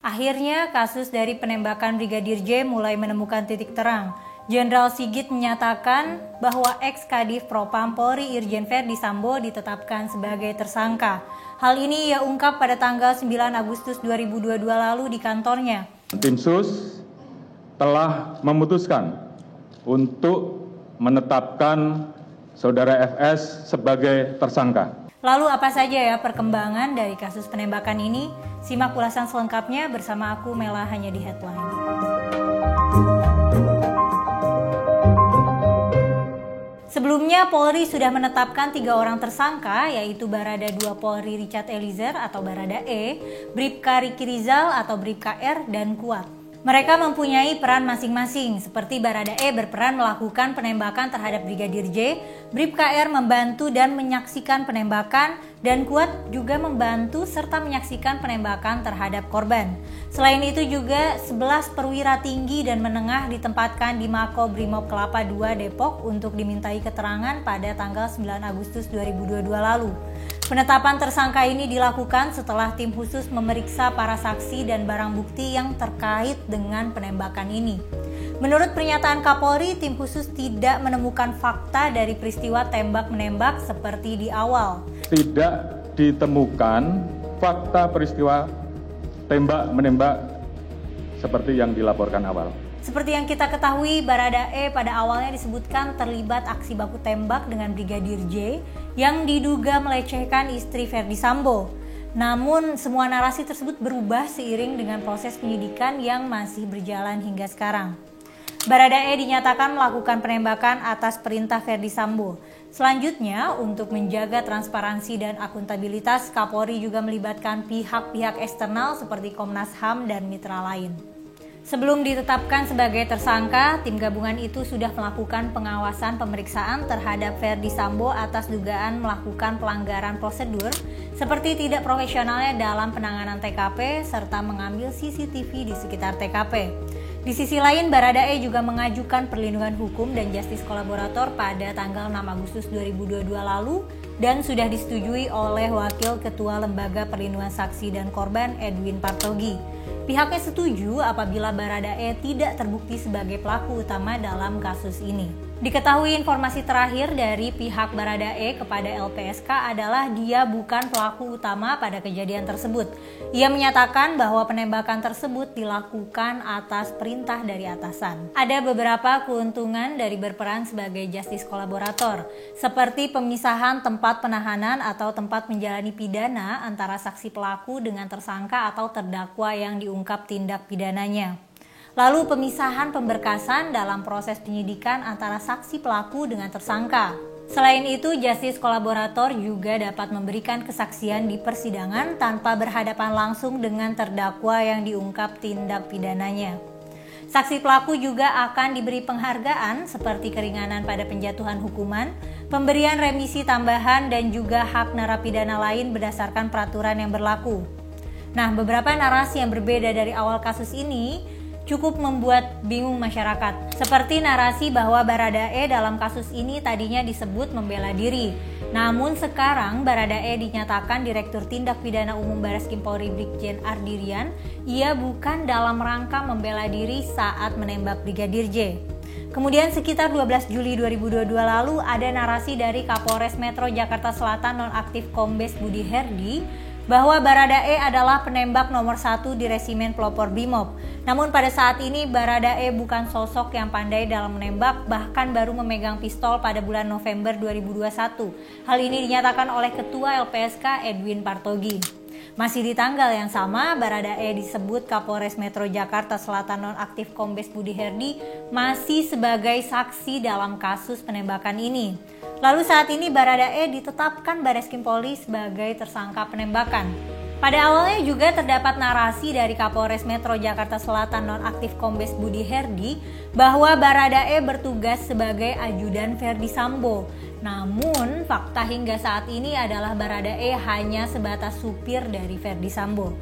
Akhirnya kasus dari penembakan Brigadir J mulai menemukan titik terang. Jenderal Sigit menyatakan bahwa ex-Kadif Propam Polri Irjen Verdi Sambo ditetapkan sebagai tersangka. Hal ini ia ungkap pada tanggal 9 Agustus 2022 lalu di kantornya. Tim Sus telah memutuskan untuk menetapkan Saudara FS sebagai tersangka. Lalu apa saja ya perkembangan dari kasus penembakan ini? Simak ulasan selengkapnya bersama aku Mela hanya di Headline. Sebelumnya Polri sudah menetapkan 3 orang tersangka, yaitu Barada 2 Polri Richard Eliezer atau Barada E, Bribka Riki Rizal atau Bribka R, dan Kuat. Mereka mempunyai peran masing-masing, seperti Barada E berperan melakukan penembakan terhadap Brigadir J, Bribka R membantu dan menyaksikan penembakan, dan Kuat juga membantu serta menyaksikan penembakan terhadap korban. Selain itu juga 11 perwira tinggi dan menengah ditempatkan di Mako Brimob Kelapa II Depok untuk dimintai keterangan pada tanggal 9 Agustus 2022 lalu. Penetapan tersangka ini dilakukan setelah tim khusus memeriksa para saksi dan barang bukti yang terkait dengan penembakan ini. Menurut pernyataan Kapolri, tim khusus tidak menemukan fakta dari peristiwa tembak-menembak seperti di awal. Tidak ditemukan fakta peristiwa tembak-menembak seperti yang dilaporkan awal. Seperti yang kita ketahui, Barada E pada awalnya disebutkan terlibat aksi baku tembak dengan Brigadir J yang diduga melecehkan istri Verdi Sambo. Namun semua narasi tersebut berubah seiring dengan proses penyidikan yang masih berjalan hingga sekarang. Barada E dinyatakan melakukan penembakan atas perintah Verdi Sambo. Selanjutnya, untuk menjaga transparansi dan akuntabilitas, Kapolri juga melibatkan pihak-pihak eksternal seperti Komnas HAM dan mitra lain. Sebelum ditetapkan sebagai tersangka, tim gabungan itu sudah melakukan pengawasan pemeriksaan terhadap Verdi Sambo atas dugaan melakukan pelanggaran prosedur seperti tidak profesionalnya dalam penanganan TKP serta mengambil CCTV di sekitar TKP. Di sisi lain, Barada E juga mengajukan perlindungan hukum dan justice kolaborator pada tanggal 6 Agustus 2022 lalu dan sudah disetujui oleh Wakil Ketua Lembaga Perlindungan Saksi dan Korban Edwin Partogi. Pihaknya setuju apabila Barada E tidak terbukti sebagai pelaku utama dalam kasus ini. Diketahui informasi terakhir dari pihak Barada E kepada LPSK adalah dia bukan pelaku utama pada kejadian tersebut. Ia menyatakan bahwa penembakan tersebut dilakukan atas perintah dari atasan. Ada beberapa keuntungan dari berperan sebagai justice kolaborator, seperti pemisahan tempat penahanan atau tempat menjalani pidana antara saksi pelaku dengan tersangka atau terdakwa yang diungkap tindak pidananya. Lalu pemisahan pemberkasan dalam proses penyidikan antara saksi pelaku dengan tersangka. Selain itu, justice kolaborator juga dapat memberikan kesaksian di persidangan tanpa berhadapan langsung dengan terdakwa yang diungkap tindak pidananya. Saksi pelaku juga akan diberi penghargaan seperti keringanan pada penjatuhan hukuman, pemberian remisi tambahan, dan juga hak narapidana lain berdasarkan peraturan yang berlaku. Nah, beberapa narasi yang berbeda dari awal kasus ini cukup membuat bingung masyarakat. Seperti narasi bahwa Barada E dalam kasus ini tadinya disebut membela diri. Namun sekarang Barada E dinyatakan Direktur Tindak Pidana Umum Bareskrim Polri Brigjen Ardirian, ia bukan dalam rangka membela diri saat menembak Brigadir J. Kemudian sekitar 12 Juli 2022 lalu ada narasi dari Kapolres Metro Jakarta Selatan nonaktif Kombes Budi Herdi bahwa Barada E adalah penembak nomor 1 di Resimen Pelopor Brimob. Namun pada saat ini Barada E bukan sosok yang pandai dalam menembak, bahkan baru memegang pistol pada bulan November 2021. Hal ini dinyatakan oleh Ketua LPSK Edwin Partogi. Masih di tanggal yang sama, Barada E disebut Kapolres Metro Jakarta Selatan nonaktif Kombes Budi Herdi masih sebagai saksi dalam kasus penembakan ini. Lalu saat ini Barada E ditetapkan Bareskrim Polri sebagai tersangka penembakan. Pada awalnya juga terdapat narasi dari Kapolres Metro Jakarta Selatan nonaktif Kombes Budi Herdi bahwa Barada E bertugas sebagai ajudan Verdi Sambo. Namun fakta hingga saat ini adalah Barada E hanya sebatas supir dari Verdi Sambo.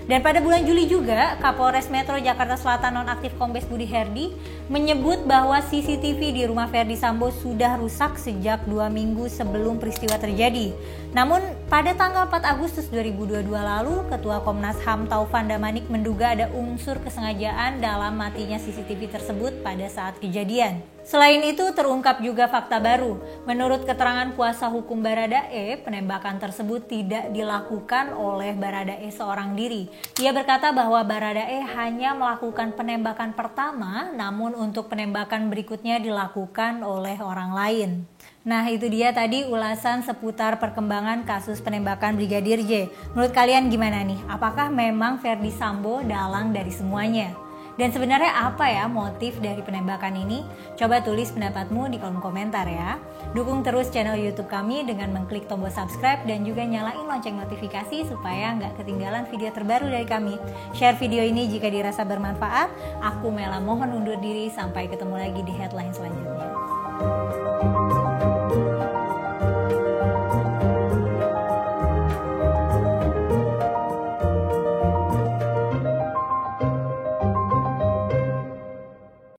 Dan pada bulan Juli juga, Kapolres Metro Jakarta Selatan nonaktif Kombes Budi Herdi menyebut bahwa CCTV di rumah Ferdi Sambo sudah rusak sejak 2 minggu sebelum peristiwa terjadi. Namun pada tanggal 4 Agustus 2022 lalu, Ketua Komnas HAM Taufan Damanik menduga ada unsur kesengajaan dalam matinya CCTV tersebut pada saat kejadian. Selain itu terungkap juga fakta baru. Menurut keterangan kuasa hukum Baradae, penembakan tersebut tidak dilakukan oleh Baradae seorang diri. Ia berkata bahwa Baradae hanya melakukan penembakan pertama, namun untuk penembakan berikutnya dilakukan oleh orang lain. Nah, itu dia tadi ulasan seputar perkembangan kasus penembakan Brigadir J. Menurut kalian gimana nih? Apakah memang Ferdi Sambo dalang dari semuanya? Dan sebenarnya apa ya motif dari penembakan ini? Coba tulis pendapatmu di kolom komentar ya. Dukung terus channel YouTube kami dengan mengklik tombol subscribe dan juga nyalain lonceng notifikasi supaya nggak ketinggalan video terbaru dari kami. Share video ini jika dirasa bermanfaat. Aku Mela mohon undur diri, sampai ketemu lagi di headline selanjutnya.